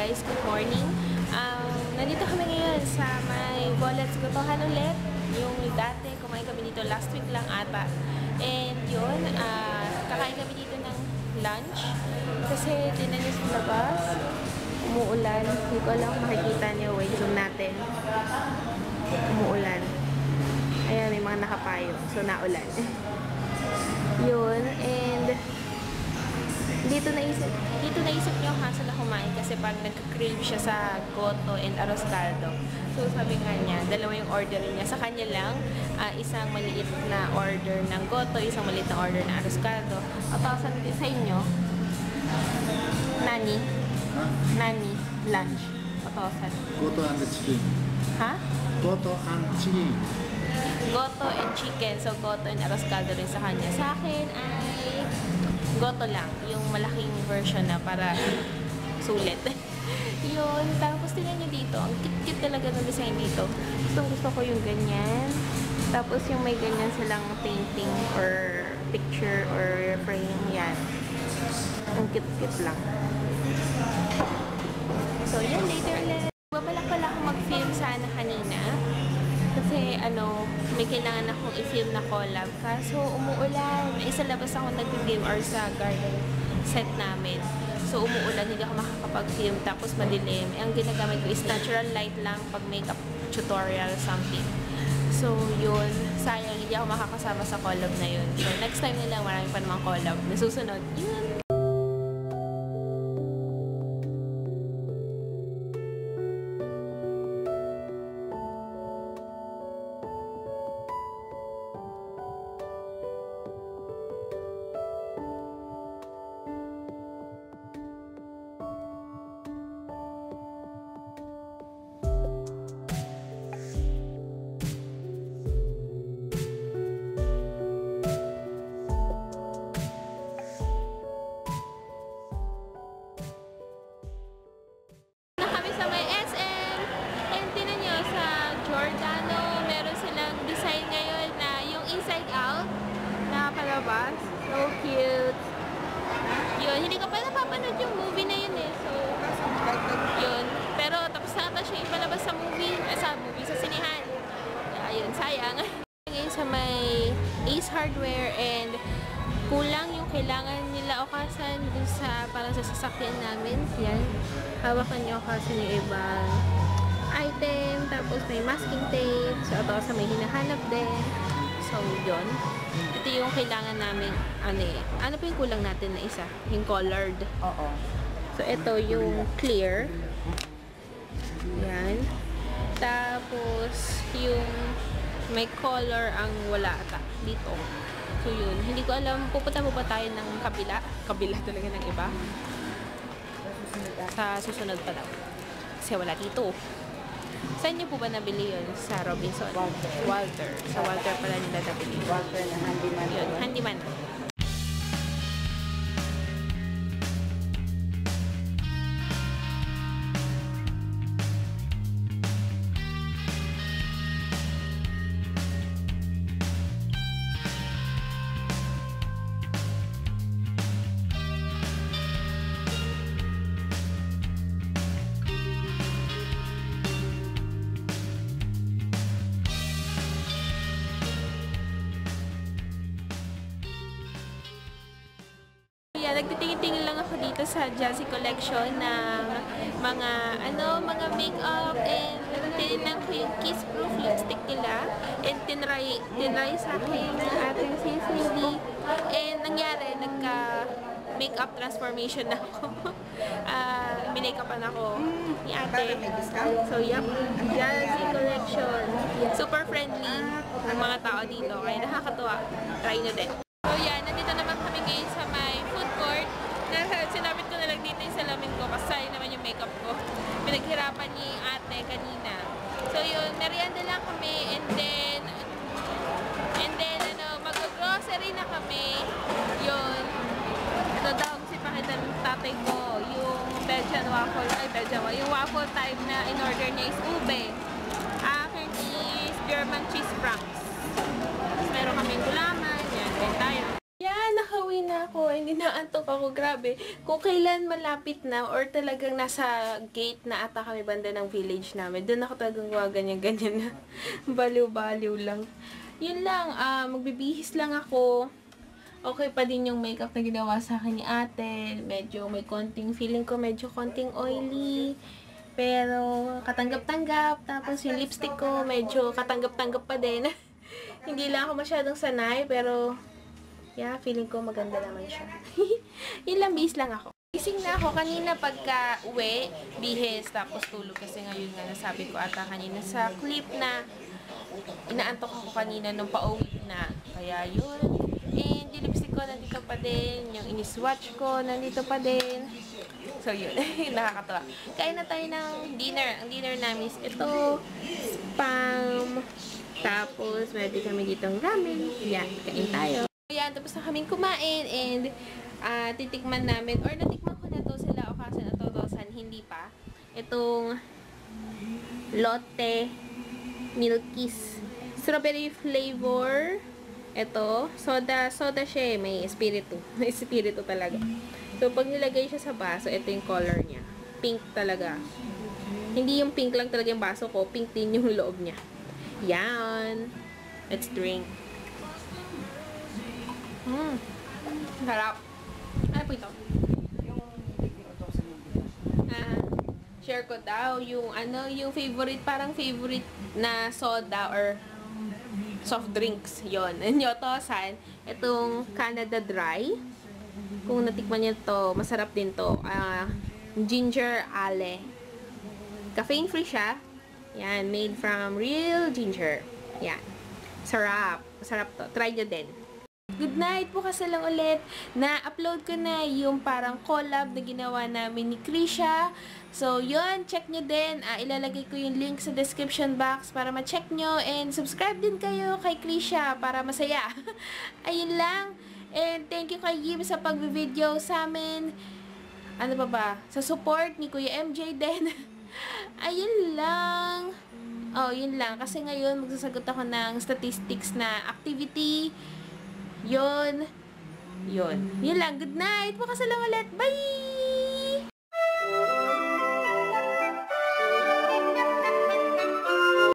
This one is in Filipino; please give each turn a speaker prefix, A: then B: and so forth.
A: guys, good morning. Nandito kami ngayon sa may Bullets Gotohan ulit. Yung dati, kumain kami dito last week lang ata. And yun, kakain kami dito ng lunch. Kasi tinan niyo sa labas, umuulan. Hindi ko alam kung makikita niyo. Wait, zoom natin. Umuulan. Ayan, may mga nakapayo. So, naulan. Yun, and dito naisip niyo hassle na kumain kasi pag nagka-crave siya sa goto and arroz caldo. So sabi nga niya, dalawa yung order niya. Sa kanya lang, isang maliit na order ng goto, isang maliit na order ng arroz caldo. At sa inyo, Nani, lunch. Patosan.
B: Goto and chicken.
A: Ha?
B: Goto and chicken.
A: Goto and chicken. So goto and arroz caldo rin sa kanya. Sa akin ay goto lang, yung malaking version na para sulit. Yun, tapos tingnan nyo dito, ang cute talaga ng design dito. Gusto ko yung ganyan. Tapos yung may ganyan silang painting or picture or frame, yan. Ang cute lang. So yun, later ulit. Babalak pala akong mag-film sana kanina. Kasi may kailangan akong i-film na collab. Kaso umuulan. Isa labas ako nag-film or sa garden set namin. So umuulan, hindi ako makakapag-film. Tapos madilim. Ang ginagamit ko is natural light lang pag makeup tutorial something. So yun, sayang hindi ako makakasama sa collab na yun. So next time nila marami pa namang collab na susunod. Yun! Palabas. So cute. Yun, hindi ko pa napapanood yung movie na yun eh. So, yun. Pero tapos na ata siya ipalabas sa sa sinihan. Ayun, sayang. Ngayon sa may Ace Hardware and kulang yung kailangan nila okasan dun sa parang sa sasakyan namin. Yan. Hawakan niyo okasan yung ibang item. Tapos may masking tape. So, ito sa may hinahanap din. So, yun. Ito yung kailangan namin, ano pa yung kulang natin na isa? Yung colored.
C: Oo.
A: So, ito yung clear. Yan. Tapos, yung may color ang wala ata dito. So, yun. Hindi ko alam, pupunta mo ba tayo ng kabila? Kabila talaga ng iba? Sa susunod pa daw. Kasi wala dito. Saan niyo po ba nabili yun? Sa Robinson? Walter. Sa Walter pala nila nabili.
C: Walter na handyman.
A: Yun, handyman. Nagtitingin-tingin lang ako dito sa Jazzy Collection ng mga makeup and tinignan ko yung Kiss Proof lipstick nila and tinry sa akin ng ating CCD and nangyari, nagka-makeup transformation na ako. Minake-upan ako ni ate. So, yup, Jazzy Collection. Super friendly ang mga tao dito kaya nakakatuwa. Try nyo din. So, yan. Nandito naman kami ngayon sa may food court. Sinabit ko na lang dito yung salamin ko kasi sayang naman yung makeup ko. Pinaghirapan ni ate kanina. So, yun. Merienda lang kami and then mag-grocery na kami. Yun. Daw si pakita ng tatay ko. Yung Belgian waffle. Yung waffle type na in-order niya is ube. Akin is German cheese franks. Meron kaming gulaman. Yan. Tayo. Yan, nakauwi na ako. And inaantok ako, grabe. Kung kailan malapit na or talagang nasa gate na ata kami banda ng village namin, doon ako talagang ganyan-ganyan na. Baliw-baliw lang. Yun lang, magbibihis lang ako. Okay pa din yung makeup na ginawa sa akin ni ate. Medyo may konting, feeling ko medyo konting oily. Pero katanggap-tanggap. Tapos yung lipstick ko medyo katanggap-tanggap pa din. Hindi lang ako masyadong sanay, pero yeah, feeling ko maganda naman siya. Yun lang, bihis lang ako. Gising na ako kanina pagka uwi, bihis, tapos tulog kasi ngayon nga nasabi ko ata kanina sa clip na inaantok ako kanina nung pauwi na. Kaya yun. And yung lipstick ko nandito pa din, yung iniswatch ko nandito pa din. So yun, nakakatawa. Kain na tayo ng dinner. Ang dinner namin is ito, spam. Tapos, meron kami ditong ramen. Yan, kain tayo. Yan, tapos na kaming kumain and titikman namin, or natikman ko na to sila o kasi na to, hindi pa. Itong Lotte Milkies. Strawberry flavor. Ito, soda siya eh. May espiritu. May espiritu talaga. So, pag nilagay siya sa baso, ito yung color niya. Pink talaga. Hindi yung pink lang talaga yung baso ko, pink din yung loob niya. Yan. Let's drink. Sarap. Ano po ito? Share ko daw yung yung favorite, parang favorite na soda or soft drinks. Yon. Nyotosan. Itong Canada Dry. Kung natikman niyo to, masarap din to. Ginger ale. Caffeine free siya. Yan, made from real ginger. Yan. Sarap. Masarap to. Try nyo din. Good night po kasi lang ulit. Na-upload ko na yung parang collab na ginawa namin ni Krisha. So, yun. Check nyo din. Ilalagay ko yung link sa description box para ma-check nyo. And subscribe din kayo kay Krisha para masaya. Ayun lang. And thank you kay Yim sa pag-video sa amin. Ano pa ba? Sa support ni Kuya MJ din. Ayun lang. Oh, yun lang. Kasi ngayon, magsasagot ako ng statistics na activity. Yun. Yun lang. Good night. Bukas lang ulit. Bye!